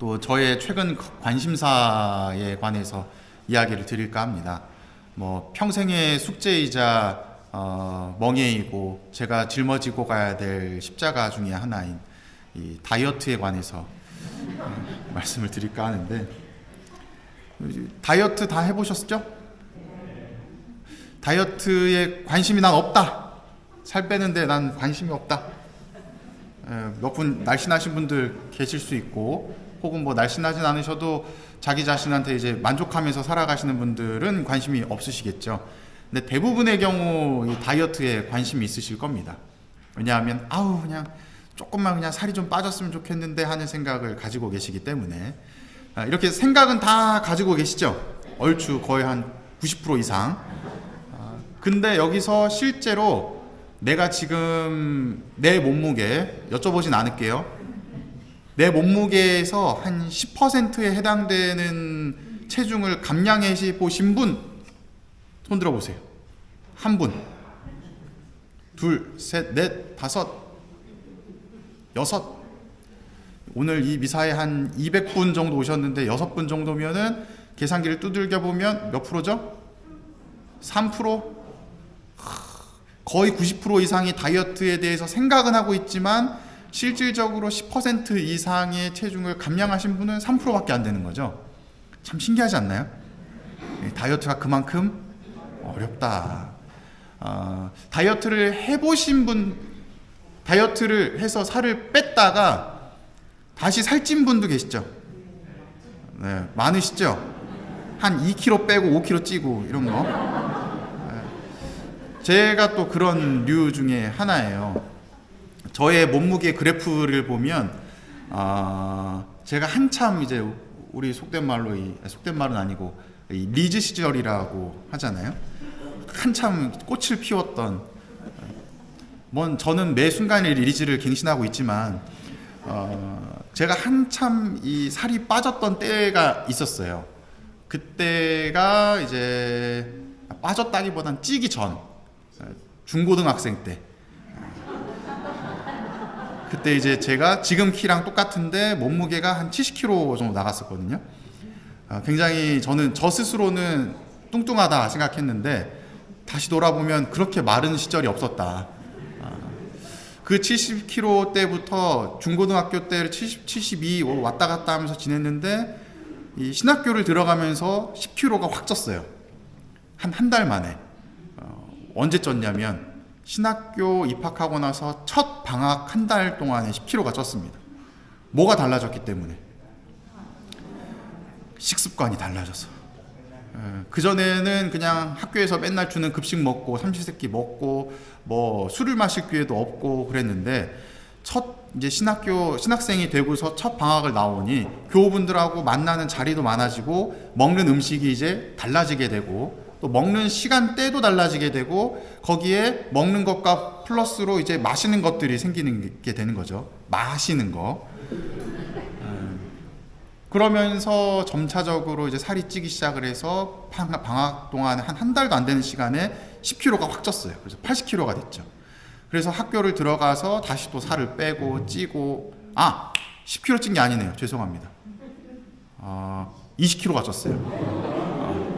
또 저의 최근 관심사에 관해서 이야기를 드릴까 합니다. 뭐 평생의 숙제이자 멍에이고 제가 짊어지고 가야 될 십자가 중에 하나인 이 다이어트에 관해서 말씀을 드릴까 하는데, 다이어트 다 해보셨죠? 다이어트에 관심이 난 없다. 살 빼는데 난 관심이 없다. 몇 분 날씬하신 분들 계실 수 있고, 혹은 뭐 날씬하진 않으셔도 자기 자신한테 이제 만족하면서 살아가시는 분들은 관심이 없으시겠죠. 근데 대부분의 경우 이 다이어트에 관심이 있으실 겁니다. 왜냐하면 그냥 조금만 그냥 살이 좀 빠졌으면 좋겠는데 하는 생각을 가지고 계시기 때문에, 이렇게 생각은 다 가지고 계시죠. 얼추 거의 한 90% 이상. 근데 여기서 실제로 내가 지금 내 몸무게 여쭤보진 않을게요. 내 몸무게에서 한 10%에 해당되는 체중을 감량해 보신 분 손 들어보세요. 한 분, 둘, 셋, 넷, 다섯, 여섯. 오늘 이 미사에 한 200분 정도 오셨는데 6분 정도면은 계산기를 두들겨 보면 몇 프로죠? 3%? 거의 90% 이상이 다이어트에 대해서 생각은 하고 있지만 실질적으로 10% 이상의 체중을 감량하신 분은 3%밖에 안 되는 거죠. 참 신기하지 않나요? 다이어트가 그만큼 어렵다. 다이어트를 해보신 분, 다이어트를 해서 살을 뺐다가 다시 살찐 분도 계시죠. 네, 많으시죠? 한 2kg 빼고 5kg 찌고 이런 거. 제가 또 그런 류 중에 하나예요. 저의 몸무게 그래프를 보면 제가 한참 이제 우리 속된 말로 속된 말은 아니고 이 리즈 시절이라고 하잖아요. 한참 꽃을 피웠던, 저는 매 순간에 리즈를 갱신하고 있지만 제가 한참 이 살이 빠졌던 때가 있었어요. 그때가 이제 빠졌다기보단 찌기 전, 중고등학생 때. 그때 이제 제가 지금 키랑 똑같은데 몸무게가 한 70kg 정도 나갔었거든요. 굉장히 저는 저 스스로는 뚱뚱하다 생각했는데 다시 돌아보면 그렇게 마른 시절이 없었다. 그 70kg 때부터 중고등학교 때 70, 72 왔다 갔다 하면서 지냈는데 이 신학교를 들어가면서 10kg가 확 쪘어요. 한 달 만에. 언제 쪘냐면 신학교 입학하고 나서 첫 방학 한 달 동안에 10kg가 쪘습니다. 뭐가 달라졌기 때문에? 식습관이 달라져서. 그전에는 그냥 학교에서 맨날 주는 급식 먹고 삼시세끼 먹고 뭐 술을 마실 기회도 없고 그랬는데, 이제 신학생이 되고서 첫 방학을 나오니 교우분들하고 만나는 자리도 많아지고 먹는 음식이 이제 달라지게 되고 또 먹는 시간대도 달라지게 되고 거기에 먹는 것과 플러스로 이제 마시는 것들이 생기는 게 되는 거죠. 마시는 거. 그러면서 점차적으로 이제 살이 찌기 시작을 해서 방학 동안 한 달도 안 되는 시간에 10kg가 확 쪘어요. 그래서 80kg가 됐죠. 그래서 학교를 들어가서 다시 또 살을 빼고 찌고 10kg 찐 게 아니네요. 죄송합니다. 20kg가 쪘어요.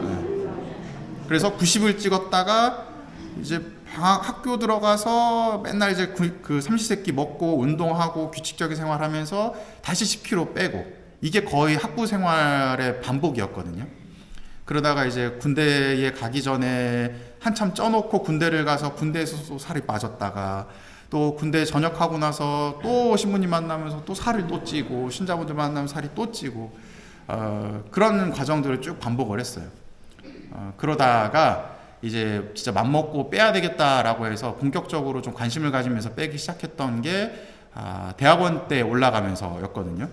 네. 그래서 90을 찍었다가 이제 학교 들어가서 맨날 이제 그 삼시세끼 먹고 운동하고 규칙적인 생활하면서 다시 10kg 빼고, 이게 거의 학부 생활의 반복이었거든요. 그러다가 이제 군대에 가기 전에 한참 쪄놓고 군대를 가서 군대에서 또 살이 빠졌다가 또 군대 전역하고 나서 또 신부님 만나면서 또 살을 또 찌고 신자분들 만나면 살이 또 찌고 그런 과정들을 쭉 반복을 했어요. 그러다가 이제 진짜 맘먹고 빼야 되겠다라고 해서 본격적으로 좀 관심을 가지면서 빼기 시작했던 게 대학원 때 올라가면서였거든요.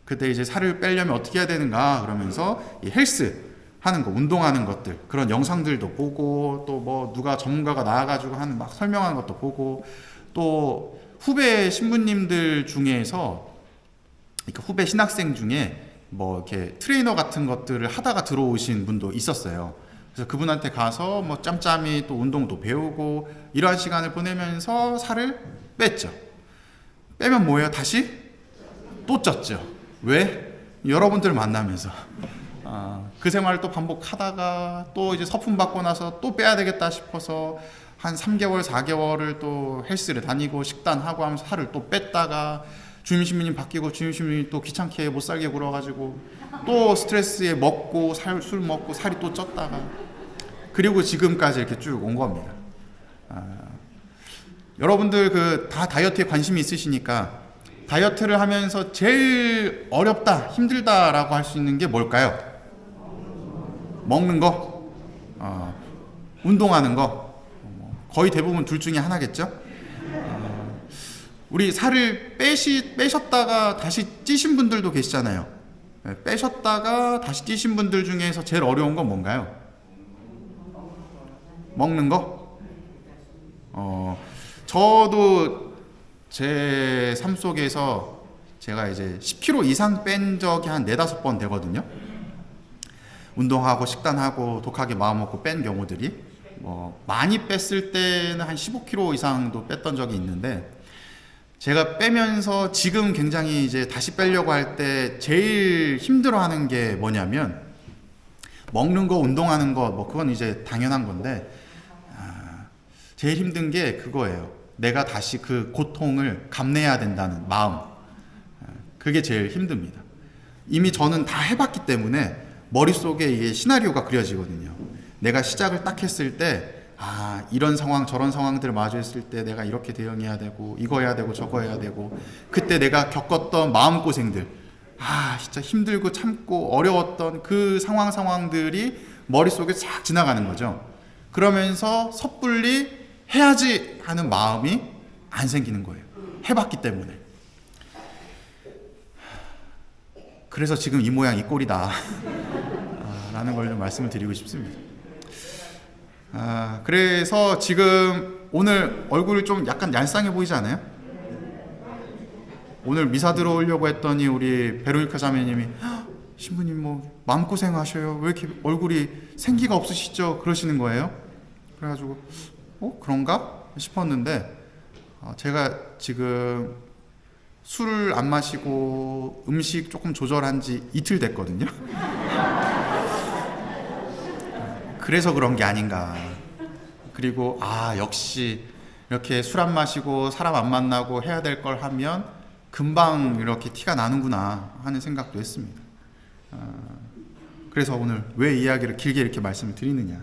그때 이제 살을 빼려면 어떻게 해야 되는가 그러면서 이 헬스 하는 거, 운동하는 것들, 그런 영상들도 보고 또 뭐 누가 전문가가 나와가지고 하는 막 설명하는 것도 보고, 또 후배 신부님들 중에서 그러니까 후배 신학생 중에 뭐 이렇게 트레이너 같은 것들을 하다가 들어오신 분도 있었어요. 그래서 그분한테 가서 뭐 짬짬이 또 운동도 배우고 이러한 시간을 보내면서 살을 뺐죠. 빼면 뭐예요? 다시 또 쪘죠. 왜? 여러분들 만나면서 그 생활을 또 반복하다가 또 이제 서품 받고 나서 또 빼야 되겠다 싶어서 한 3개월, 4개월을 또 헬스를 다니고 식단하고 하면서 살을 또 뺐다가 주임신부님 바뀌고 주임신부님이 또 귀찮게 못 살게 굴어가지고 또 스트레스에 먹고 술 먹고 살이 또 쪘다가 그리고 지금까지 이렇게 쭉 온 겁니다. 여러분들 그 다 다이어트에 관심이 있으시니까 다이어트를 하면서 제일 어렵다, 힘들다라고 할 수 있는 게 뭘까요? 먹는 거, 운동하는 거, 거의 대부분 둘 중에 하나겠죠? 우리 살을 빼셨다가 다시 찌신 분들도 계시잖아요. 빼셨다가 다시 찌신 분들 중에서 제일 어려운 건 뭔가요? 먹는 거? 저도 제 삶 속에서 제가 이제 10kg 이상 뺀 적이 한 4-5번 되거든요. 운동하고 식단하고 독하게 마음먹고 뺀 경우들이 많이 뺐을 때는 한 15kg 이상도 뺐던 적이 있는데 제가 빼면서 지금 굉장히 이제 다시 빼려고 할 때 제일 힘들어하는 게 뭐냐면 먹는 거, 운동하는 거 그건 이제 당연한 건데 제일 힘든 게 그거예요. 내가 다시 그 고통을 감내해야 된다는 마음. 그게 제일 힘듭니다. 이미 저는 다 해봤기 때문에 머릿속에 이게 시나리오가 그려지거든요. 내가 시작을 딱 했을 때 이런 상황 저런 상황들을 마주했을 때 내가 이렇게 대응해야 되고 이거 해야 되고 저거 해야 되고 그때 내가 겪었던 마음고생들 진짜 힘들고 참고 어려웠던 그 상황들이 머릿속에 싹 지나가는 거죠. 그러면서 섣불리 해야지 하는 마음이 안 생기는 거예요. 해봤기 때문에. 그래서 지금 이 모양 이 꼴이다 라는 걸 좀 말씀을 드리고 싶습니다. 그래서 지금 오늘 얼굴이 좀 약간 얄쌍해 보이지 않아요? 오늘 미사 들어오려고 했더니 우리 베로니카 자매님이 신부님 마음고생 하셔요. 왜 이렇게 얼굴이 생기가 없으시죠? 그러시는 거예요. 그래가지고 그런가? 싶었는데 제가 지금 술을 안 마시고 음식 조금 조절한 지 이틀 됐거든요. 그래서 그런 게 아닌가. 그리고 역시 이렇게 술 안 마시고 사람 안 만나고 해야 될 걸 하면 금방 이렇게 티가 나는구나 하는 생각도 했습니다. 그래서 오늘 왜 이야기를 길게 이렇게 말씀을 드리느냐.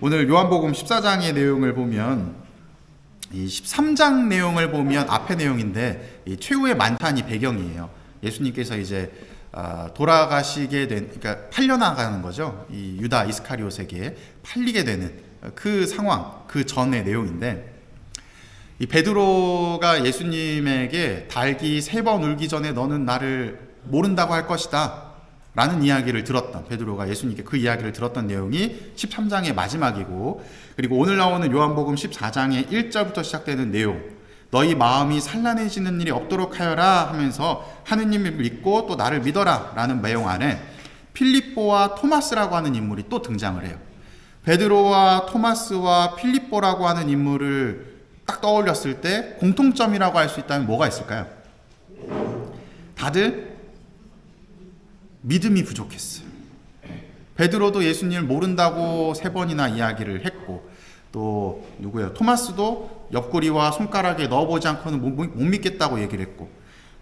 오늘 요한복음 14장의 내용을 보면 이 13장 내용을 보면 앞의 내용인데 이 최후의 만찬이 배경이에요. 예수님께서 이제 돌아가시게 된, 그러니까 팔려나가는 거죠. 이 유다 이스카리ot에게 팔리게 되는 그 상황, 그 전의 내용인데 이 베드로가 예수님에게 달기 3번 울기 전에 너는 나를 모른다고 할 것이다 라는 이야기를 들었던, 베드로가 예수님께 그 이야기를 들었던 내용이 13장의 마지막이고, 그리고 오늘 나오는 요한복음 14장의 1절부터 시작되는 내용, 너희 마음이 산란해지는 일이 없도록 하여라 하면서 하느님을 믿고 또 나를 믿어라 라는 내용 안에 필립보와 토마스라고 하는 인물이 또 등장을 해요. 베드로와 토마스와 필립보라고 하는 인물을 딱 떠올렸을 때 공통점이라고 할 수 있다면 뭐가 있을까요? 다들 믿음이 부족했어요. 베드로도 예수님을 모른다고 3번이나 이야기를 했고, 또 누구예요? 토마스도 옆구리와 손가락에 넣어보지 않고는 못 믿겠다고 얘기를 했고,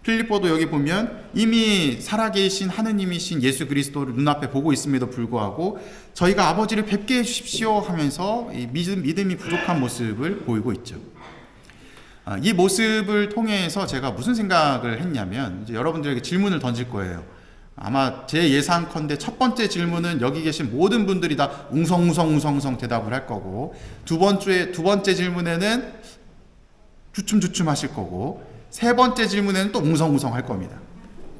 필립보도 여기 보면 이미 살아계신 하느님이신 예수 그리스도를 눈앞에 보고 있음에도 불구하고 저희가 아버지를 뵙게 해주십시오 하면서 이 믿음이 부족한 모습을 보이고 있죠. 이 모습을 통해서 제가 무슨 생각을 했냐면, 이제 여러분들에게 질문을 던질 거예요. 아마 제 예상컨대 첫 번째 질문은 여기 계신 모든 분들이 다 웅성웅성 대답을 할 거고, 두 번째 질문에는 주춤주춤 하실 거고, 3번째 질문에는 또 웅성웅성 할 겁니다.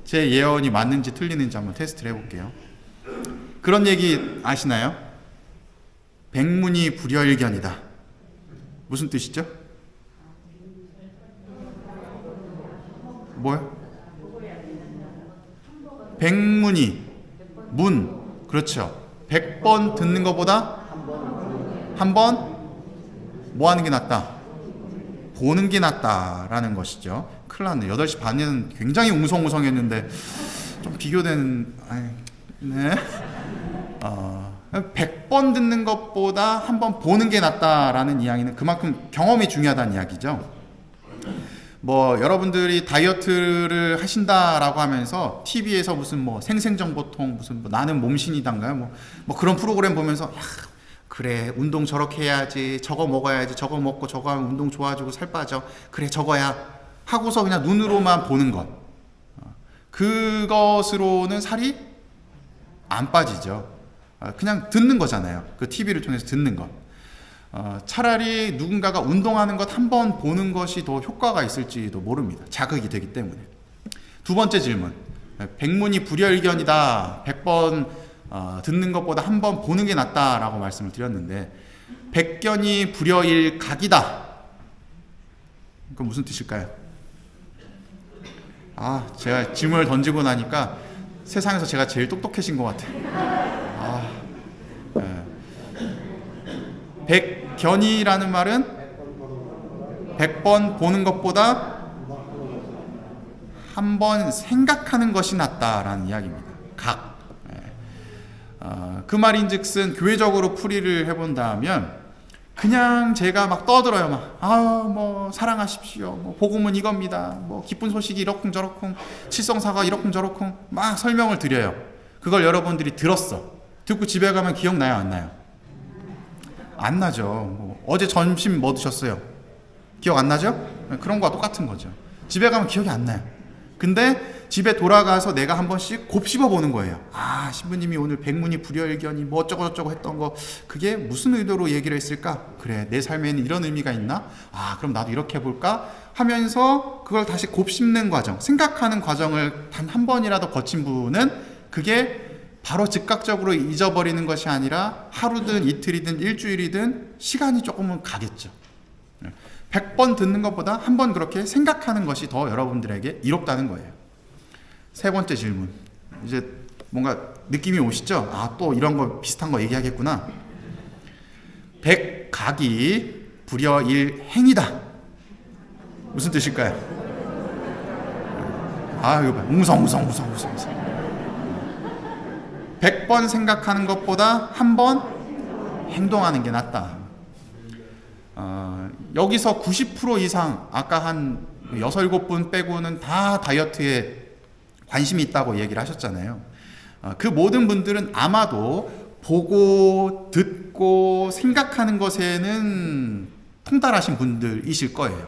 제 예언이 맞는지 틀리는지 한번 테스트를 해볼게요. 그런 얘기 아시나요? 백문이 불여일견이다. 무슨 뜻이죠? 뭐요? 백문이 문, 그렇죠. 100번 듣는 것보다 한 번 뭐 하는 게 낫다? 보는 게 낫다라는 것이죠. 큰일 났네. 8시 반에는 굉장히 웅성웅성했는데 좀 비교되는, 네. 100번 듣는 것보다 한 번 보는 게 낫다라는 이야기는 그만큼 경험이 중요하다는 이야기죠. 뭐 여러분들이 다이어트를 하신다라고 하면서 TV에서 무슨 뭐 생생정보통 무슨 뭐 나는 몸신이단가요? 뭐 그런 프로그램 보면서 야, 그래 운동 저렇게 해야지, 저거 먹어야지, 저거 먹고 저거 하면 운동 좋아지고 살 빠져, 그래 저거야 하고서 그냥 눈으로만 보는 것, 그것으로는 살이 안 빠지죠. 그냥 듣는 거잖아요. 그 TV를 통해서 듣는 것. 차라리 누군가가 운동하는 것 한 번 보는 것이 더 효과가 있을지도 모릅니다. 자극이 되기 때문에. 두 번째 질문. 백문이 불여일견이다. 100번 듣는 것보다 한 번 보는 게 낫다라고 말씀을 드렸는데, 백견이 불여일각이다. 그건 무슨 뜻일까요? 제가 질문을 던지고 나니까 세상에서 제가 제일 똑똑해진 것 같아요. 백견이라는 말은 100번 보는 것보다 한 번 생각하는 것이 낫다라는 이야기입니다. 각. 그 말인즉슨 교회적으로 풀이를 해본다면, 그냥 제가 막 떠들어요. 뭐 사랑하십시오. 뭐 복음은 이겁니다. 뭐 기쁜 소식이 이러쿵저러쿵, 칠성사가 이러쿵저러쿵 막 설명을 드려요. 그걸 여러분들이 들었어. 듣고 집에 가면 기억나요, 안 나요? 안 나죠. 뭐 어제 점심 뭐 드셨어요? 기억 안 나죠? 그런 거와 똑같은 거죠. 집에 가면 기억이 안 나요. 근데 집에 돌아가서 내가 한 번씩 곱씹어 보는 거예요. 신부님이 오늘 백문이 불여일견이 뭐 어쩌고저쩌고 했던 거, 그게 무슨 의도로 얘기를 했을까? 그래, 내 삶에는 이런 의미가 있나? 그럼 나도 이렇게 해볼까? 하면서 그걸 다시 곱씹는 과정, 생각하는 과정을 단 한 번이라도 거친 분은 그게 바로 즉각적으로 잊어버리는 것이 아니라 하루든 이틀이든 일주일이든 시간이 조금은 가겠죠. 100번 듣는 것보다 한 번 그렇게 생각하는 것이 더 여러분들에게 이롭다는 거예요. 세 번째 질문. 이제 뭔가 느낌이 오시죠? 또 이런 거 비슷한 거 얘기하겠구나. 백각이 불여일행이다. 무슨 뜻일까요? 이거 봐. 웅성웅성. 100번 생각하는 것보다 한 번 행동하는 게 낫다. 여기서 90% 이상, 아까 한 6, 7분 빼고는 다 다이어트에 관심이 있다고 얘기를 하셨잖아요. 그 모든 분들은 아마도 보고 듣고 생각하는 것에는 통달하신 분들이실 거예요.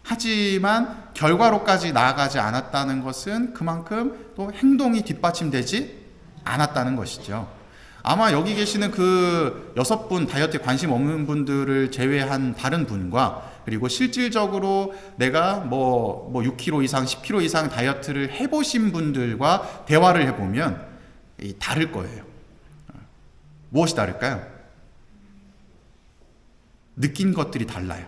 하지만 결과로까지 나아가지 않았다는 것은 그만큼 또 행동이 뒷받침되지 않았다는 것이죠. 아마 여기 계시는 그 6분 다이어트에 관심 없는 분들을 제외한 다른 분과, 그리고 실질적으로 내가 뭐 6kg 이상, 10kg 이상 다이어트를 해보신 분들과 대화를 해보면 다를 거예요. 무엇이 다를까요? 느낀 것들이 달라요.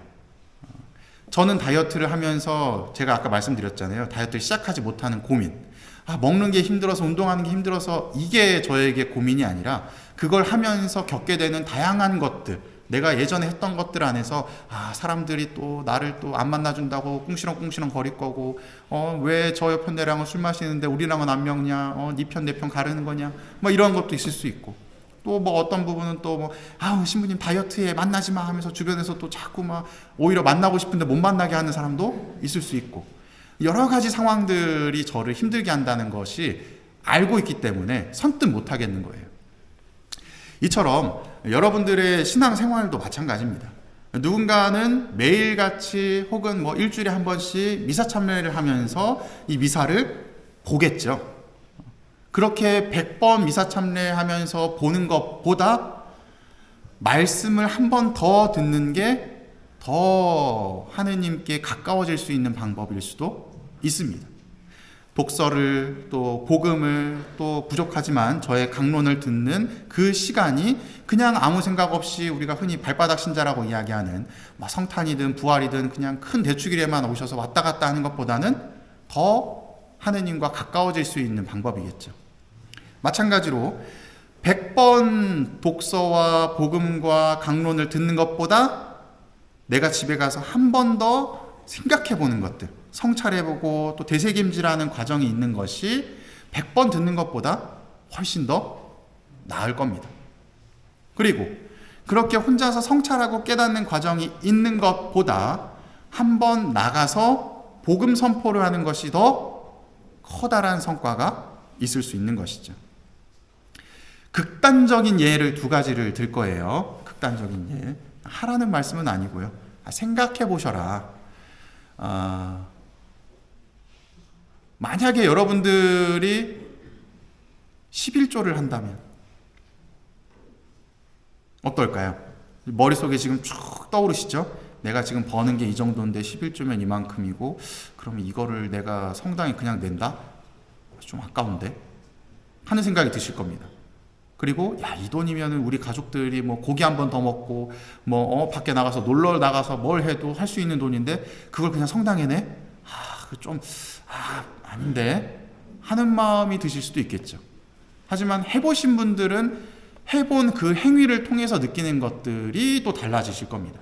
저는 다이어트를 하면서 제가 아까 말씀드렸잖아요. 다이어트를 시작하지 못하는 고민. 먹는 게 힘들어서, 운동하는 게 힘들어서, 이게 저에게 고민이 아니라 그걸 하면서 겪게 되는 다양한 것들, 내가 예전에 했던 것들 안에서 사람들이 또 나를 또 안 만나준다고 꿍시렁꿍시렁 거릴 거고, 왜 저 옆 편대랑은 술 마시는데 우리랑은 안 먹냐, 네 편 내 편 가르는 거냐, 뭐 이런 것도 있을 수 있고, 또 뭐 어떤 부분은 또 신부님 다이어트에 만나지 마 하면서 주변에서 또 자꾸 오히려 만나고 싶은데 못 만나게 하는 사람도 있을 수 있고, 여러 가지 상황들이 저를 힘들게 한다는 것이 알고 있기 때문에 선뜻 못 하겠는 거예요. 이처럼 여러분들의 신앙생활도 마찬가지입니다. 누군가는 매일같이 혹은 일주일에 한 번씩 미사 참여를 하면서 이 미사를 보겠죠. 그렇게 100번 미사 참여하면서 보는 것보다 말씀을 한 번 더 듣는 게 더 하느님께 가까워질 수 있는 방법일 수도 있습니다. 독서를, 또 복음을, 또 부족하지만 저의 강론을 듣는 그 시간이 그냥 아무 생각 없이 우리가 흔히 발바닥 신자라고 이야기하는 성탄이든 부활이든 그냥 큰 대축일에만 오셔서 왔다 갔다 하는 것보다는 더 하느님과 가까워질 수 있는 방법이겠죠. 마찬가지로 100번 독서와 복음과 강론을 듣는 것보다 내가 집에 가서 한 번 더 생각해 보는 것들, 성찰해보고 또 되새김질하는 과정이 있는 것이 100번 듣는 것보다 훨씬 더 나을 겁니다. 그리고 그렇게 혼자서 성찰하고 깨닫는 과정이 있는 것보다 한번 나가서 복음 선포를 하는 것이 더 커다란 성과가 있을 수 있는 것이죠. 극단적인 예를 두 가지를 들 거예요. 극단적인 예. 하라는 말씀은 아니고요. 생각해 보셔라. 만약에 여러분들이 11조를 한다면 어떨까요? 머릿속에 지금 쭉 떠오르시죠? 내가 지금 버는 게 이 정도인데 11조면 이만큼이고, 그러면 이거를 내가 성당에 그냥 낸다? 좀 아까운데? 하는 생각이 드실 겁니다. 그리고 이 돈이면 우리 가족들이 뭐 고기 한 번 더 먹고 밖에 나가서 놀러 나가서 뭘 해도 할 수 있는 돈인데 그걸 그냥 성당에 내? 아닌데 하는 마음이 드실 수도 있겠죠. 하지만 해보신 분들은 해본 그 행위를 통해서 느끼는 것들이 또 달라지실 겁니다.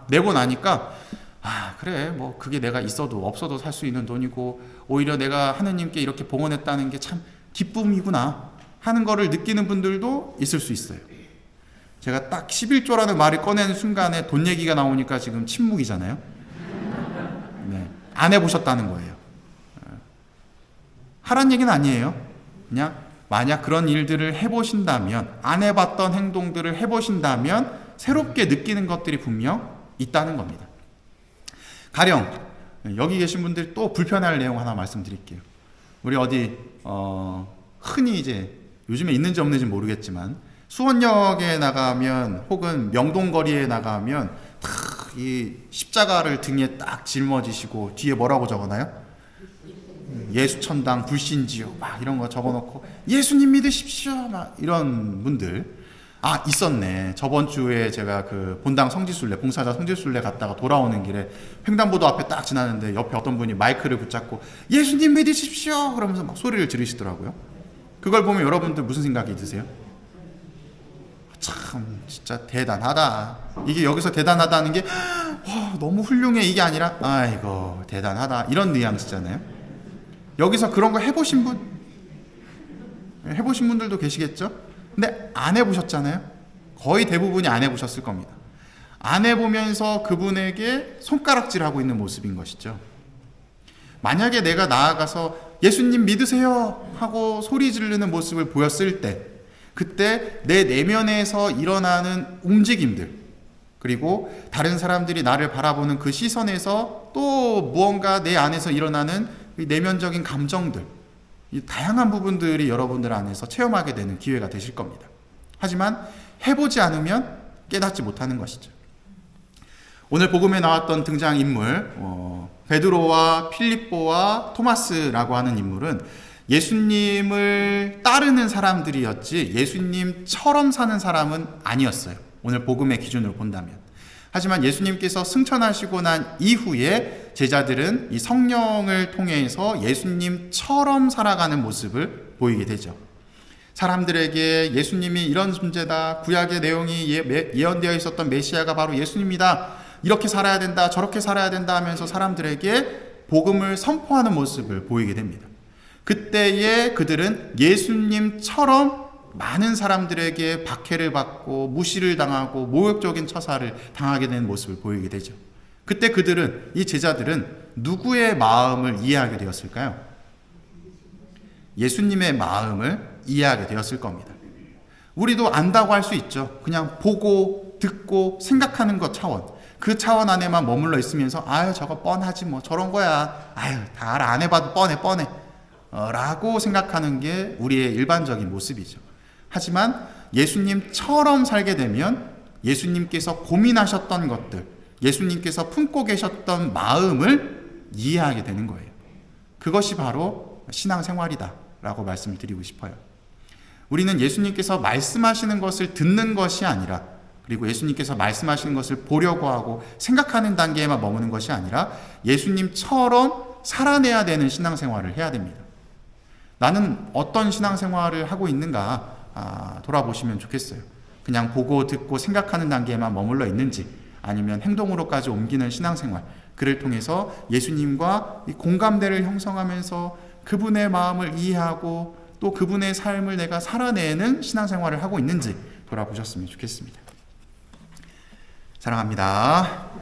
내고 나니까 그래, 뭐 그게 내가 있어도 없어도 살 수 있는 돈이고 오히려 내가 하느님께 이렇게 봉헌했다는 게 참 기쁨이구나 하는 거를 느끼는 분들도 있을 수 있어요. 제가 딱 11조라는 말을 꺼내는 순간에 돈 얘기가 나오니까 지금 침묵이잖아요. 네, 안 해보셨다는 거예요. 하란 얘기는 아니에요. 그냥 만약 그런 일들을 해보신다면, 안 해봤던 행동들을 해보신다면 새롭게 느끼는 것들이 분명 있다는 겁니다. 가령 여기 계신 분들 또 불편할 내용 하나 말씀드릴게요. 우리 어디 흔히 이제 요즘에 있는지 없는지 모르겠지만 수원역에 나가면 혹은 명동거리에 나가면 이 십자가를 등에 딱 짊어지시고 뒤에 뭐라고 적어놔요? 예수천당 불신지요 막 이런 거 적어놓고 예수님 믿으십시오 막 이런 분들 있었네. 저번 주에 제가 그 본당 성지순례, 봉사자 성지순례 갔다가 돌아오는 길에 횡단보도 앞에 딱 지나는데 옆에 어떤 분이 마이크를 붙잡고 예수님 믿으십시오 그러면서 막 소리를 지르시더라고요. 그걸 보면 여러분들 무슨 생각이 드세요? 참 진짜 대단하다. 이게 여기서 대단하다는 게 너무 훌륭해 이게 아니라 아이고 대단하다 이런 뉘앙스잖아요. 여기서 그런 거 해보신 분들도 계시겠죠? 근데 안 해보셨잖아요. 거의 대부분이 안 해보셨을 겁니다. 안 해보면서 그분에게 손가락질하고 있는 모습인 것이죠. 만약에 내가 나아가서 예수님 믿으세요 하고 소리 지르는 모습을 보였을 때, 그때 내 내면에서 일어나는 움직임들, 그리고 다른 사람들이 나를 바라보는 그 시선에서 또 무언가 내 안에서 일어나는 내면적인 감정들, 이 다양한 부분들이 여러분들 안에서 체험하게 되는 기회가 되실 겁니다. 하지만 해보지 않으면 깨닫지 못하는 것이죠. 오늘 복음에 나왔던 등장인물 베드로와 필립보와 토마스라고 하는 인물은 예수님을 따르는 사람들이었지 예수님처럼 사는 사람은 아니었어요. 오늘 복음의 기준으로 본다면. 하지만 예수님께서 승천하시고 난 이후에 제자들은 이 성령을 통해서 예수님처럼 살아가는 모습을 보이게 되죠. 사람들에게 예수님이 이런 존재다, 구약의 내용이 예언되어 있었던 메시아가 바로 예수님이다, 이렇게 살아야 된다, 저렇게 살아야 된다 하면서 사람들에게 복음을 선포하는 모습을 보이게 됩니다. 그때에 그들은 예수님처럼 많은 사람들에게 박해를 받고 무시를 당하고 모욕적인 처사를 당하게 되는 모습을 보이게 되죠. 그때 그들은, 이 제자들은 누구의 마음을 이해하게 되었을까요? 예수님의 마음을 이해하게 되었을 겁니다. 우리도 안다고 할 수 있죠. 그냥 보고 듣고 생각하는 것 차원, 그 차원 안에만 머물러 있으면서 저거 뻔하지 뭐 저런 거야, 다 알아, 안 해봐도 뻔해 라고 생각하는 게 우리의 일반적인 모습이죠. 하지만 예수님처럼 살게 되면 예수님께서 고민하셨던 것들, 예수님께서 품고 계셨던 마음을 이해하게 되는 거예요. 그것이 바로 신앙생활이다 라고 말씀을 드리고 싶어요. 우리는 예수님께서 말씀하시는 것을 듣는 것이 아니라, 그리고 예수님께서 말씀하시는 것을 보려고 하고 생각하는 단계에만 머무는 것이 아니라 예수님처럼 살아내야 되는 신앙생활을 해야 됩니다. 나는 어떤 신앙생활을 하고 있는가 돌아보시면 좋겠어요. 그냥 보고 듣고 생각하는 단계에만 머물러 있는지, 아니면 행동으로까지 옮기는 신앙생활, 그를 통해서 예수님과 이 공감대를 형성하면서 그분의 마음을 이해하고 또 그분의 삶을 내가 살아내는 신앙생활을 하고 있는지 돌아보셨으면 좋겠습니다. 사랑합니다.